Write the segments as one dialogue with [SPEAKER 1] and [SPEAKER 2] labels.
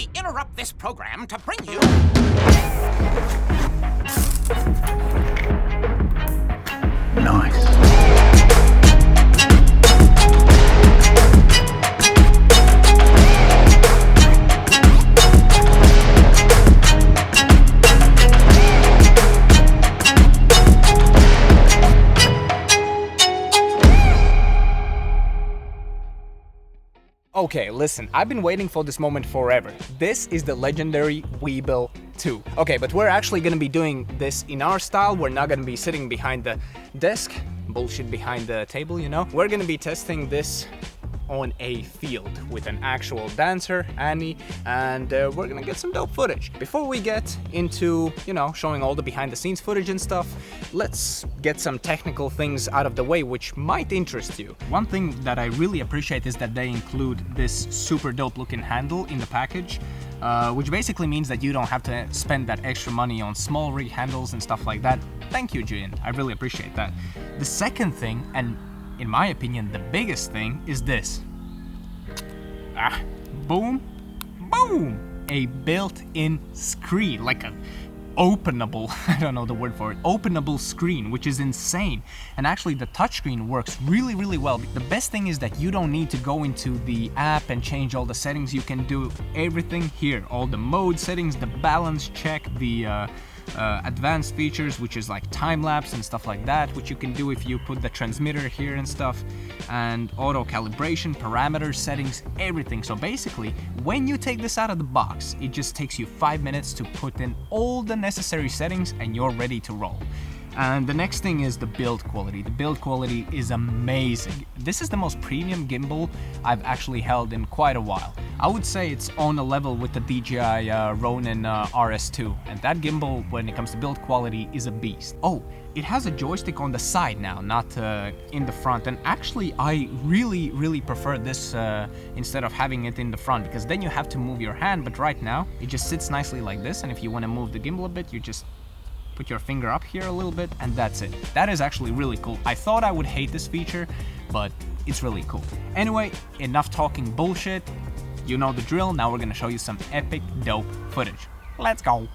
[SPEAKER 1] we interrupt this program to bring you...
[SPEAKER 2] Nice.
[SPEAKER 3] Okay, listen, I've been waiting for this moment forever. This is the legendary Weebill 2. Okay, but we're actually gonna be doing this in our style. We're not gonna be sitting behind the desk, bullshit behind the table, you know? We're gonna be testing this on a field with an actual dancer, Annie, and we're gonna get some dope footage. Before we get into, you know, showing all the behind the scenes footage and stuff, let's get some technical things out of the way which might interest you. One thing that I really appreciate is that they include this super dope looking handle in the package, which basically means that you don't have to spend that extra money on small rig handles and stuff like that. Thank you, Zhiyun, I really appreciate that. The second thing, and in my opinion, the biggest thing is this. Boom, boom! A built-in screen, like an openable, I don't know the word for it, openable screen, which is insane. And actually the touchscreen works really, really well. The best thing is that you don't need to go into the app and change all the settings. You can do everything here. All the mode settings, the balance check, the advanced features, which is like time-lapse and stuff like that, which you can do if you put the transmitter here and stuff, and auto calibration, parameter settings, everything. So basically, when you take this out of the box, it just takes you 5 minutes to put in all the necessary settings and you're ready to roll. And the next thing is the build quality. The build quality is amazing. This is the most premium gimbal I've actually held in quite a while. I would say it's on a level with the DJI Ronin RS2. And that gimbal, when it comes to build quality, is a beast. Oh, it has a joystick on the side now, not in the front. And actually, I really, really prefer this instead of having it in the front, because then you have to move your hand. But right now, it just sits nicely like this. And if you want to move the gimbal a bit, you just put your finger up here a little bit, and that's it. That is actually really cool. I thought I would hate this feature, but it's really cool. Anyway, enough talking bullshit. You know the drill. Now we're gonna show you some epic, dope footage. Let's go.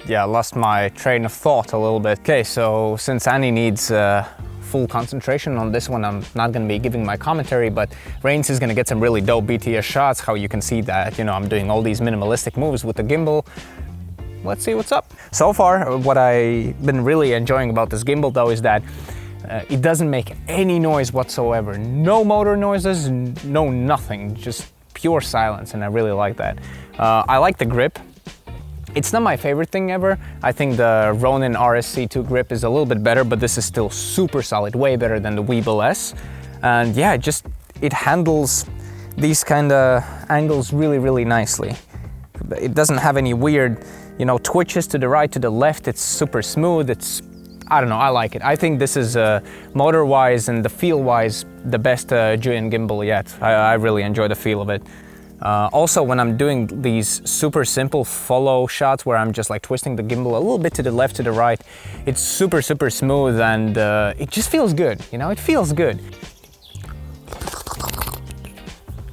[SPEAKER 3] Yeah, lost my train of thought a little bit. Okay, so since Annie needs full concentration on this one, I'm not gonna be giving my commentary, but Rains is gonna get some really dope BTS shots, how you can see that, you know, I'm doing all these minimalistic moves with the gimbal. Let's see what's up. So far, what I've been really enjoying about this gimbal though is that it doesn't make any noise whatsoever. No motor noises, no nothing, just pure silence, and I really like that. I like the grip. It's not my favorite thing ever. I think the Ronin RSC2 grip is a little bit better, but this is still super solid, way better than the Weebill S. And yeah, it handles these kind of angles really, really nicely. It doesn't have any weird, you know, twitches to the right, to the left. It's super smooth. I don't know, I like it. I think this is motor-wise and the feel-wise the best Zhiyun gimbal yet. I really enjoy the feel of it. Also, when I'm doing these super simple follow shots where I'm just like twisting the gimbal a little bit to the left, to the right, it's super, super smooth, and it just feels good, you know, it feels good.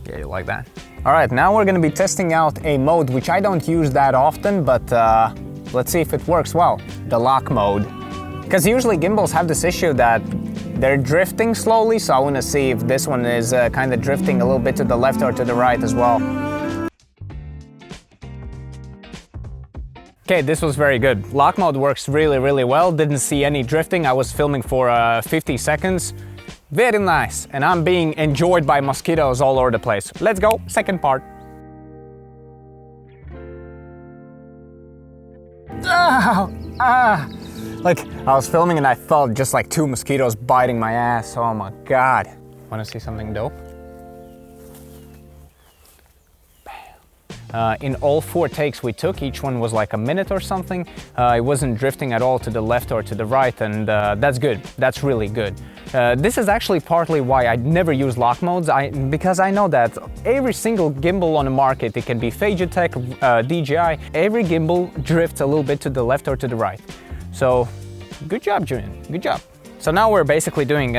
[SPEAKER 3] Yeah, you like that? All right, now we're gonna be testing out a mode which I don't use that often, but let's see if it works well, the lock mode. Because usually gimbals have this issue that they're drifting slowly, so I want to see if this one is kind of drifting a little bit to the left or to the right as well. Okay, this was very good. Lock mode works really, really well. Didn't see any drifting. I was filming for 50 seconds. Very nice. And I'm being enjoyed by mosquitoes all over the place. Let's go, second part. Like, I was filming and I felt just like 2 mosquitoes biting my ass. Oh my God. Wanna see something dope? Bam. In all 4 takes we took, each one was like a minute or something. It wasn't drifting at all to the left or to the right, and that's good. That's really good. This is actually partly why I never use lock modes, because I know that every single gimbal on the market, it can be Fagitech, DJI, every gimbal drifts a little bit to the left or to the right. So, good job, Zhiyun, good job. So now we're basically doing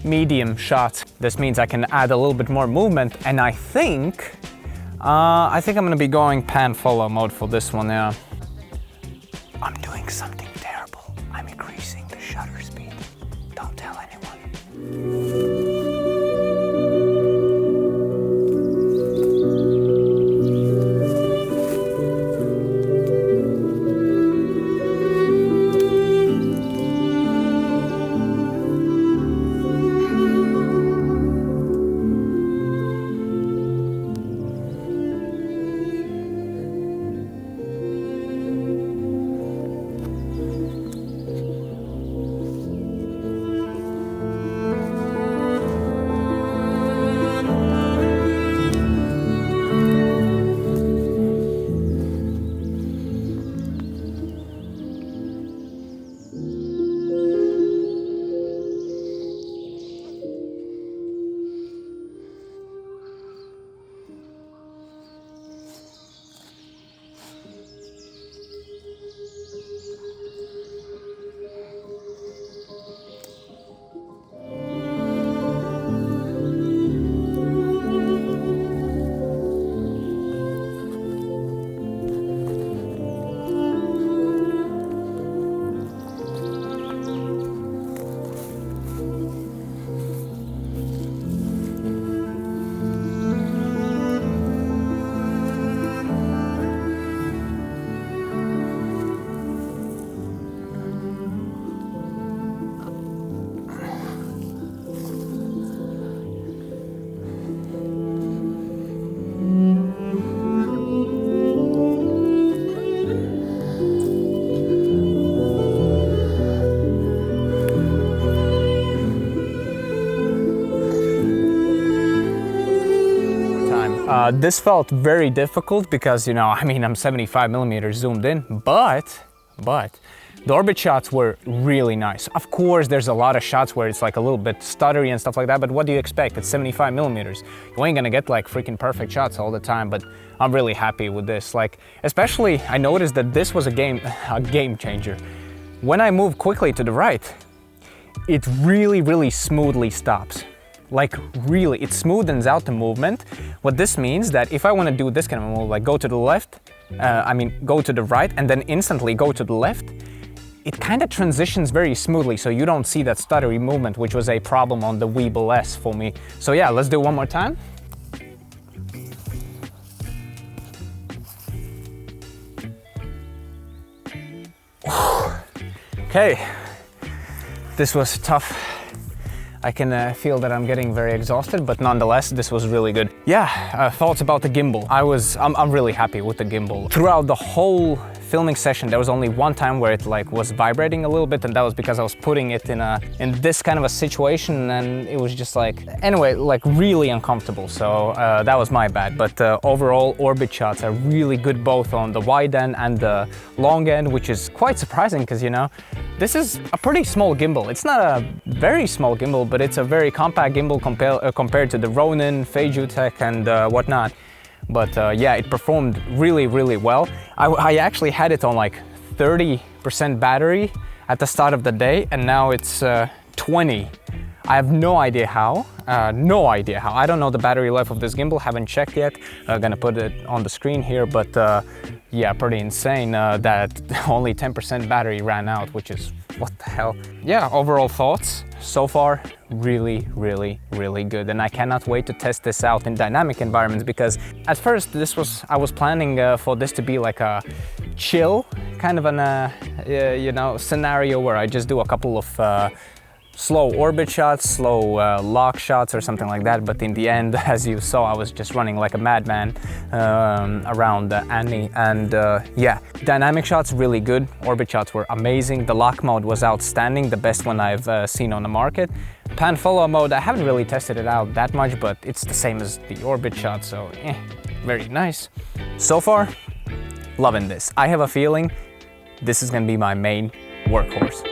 [SPEAKER 3] medium shots. This means I can add a little bit more movement, and I think I'm gonna be going pan follow mode for this one. Yeah. I'm doing something terrible. I'm increasing the shutter speed. Don't tell anyone. This felt very difficult because, you know, I mean, I'm 75mm zoomed in, but the orbit shots were really nice. Of course, there's a lot of shots where it's like a little bit stuttery and stuff like that, but what do you expect? It's 75mm. You ain't gonna get like freaking perfect shots all the time, but I'm really happy with this. Like, especially, I noticed that this was a game changer. When I move quickly to the right, it really smoothly stops. Like really, it smoothens out the movement. What this means that if I want to do this kind of move, like go to the left, go to the right and then instantly go to the left, it kind of transitions very smoothly, so you don't see that stuttery movement, which was a problem on the Weebill S for me. So yeah, let's do one more time. Okay, this was tough. I can feel that I'm getting very exhausted, but nonetheless, this was really good. Yeah, thoughts about the gimbal. I'm really happy with the gimbal. Throughout the whole filming session, there was only one time where it like was vibrating a little bit, and that was because I was putting it in this kind of a situation, and it was just like, anyway, like really uncomfortable. So that was my bad. But overall, orbit shots are really good both on the wide end and the long end, which is quite surprising because, you know, this is a pretty small gimbal. It's not a very small gimbal, but it's a very compact gimbal compared to the Ronin, Feijutech and whatnot. But yeah, it performed really well. I actually had it on like 30% battery at the start of the day, and now it's 20. I have no idea how. I don't know the battery life of this gimbal, haven't checked yet. I'm gonna put it on the screen here, but yeah, pretty insane that only 10% battery ran out, which is, what the hell? Yeah, overall thoughts so far, really good, and I cannot wait to test this out in dynamic environments, because at first I was planning for this to be like a chill kind of an you know, scenario where I just do a couple of slow orbit shots, slow lock shots or something like that, but in the end, as you saw, I was just running like a madman around Annie, and yeah, dynamic shots really good, orbit shots were amazing, the lock mode was outstanding, the best one I've seen on the market. Pan follow mode, I haven't really tested it out that much, but it's the same as the orbit shot, so very nice. So far, loving this. I have a feeling this is gonna be my main workhorse.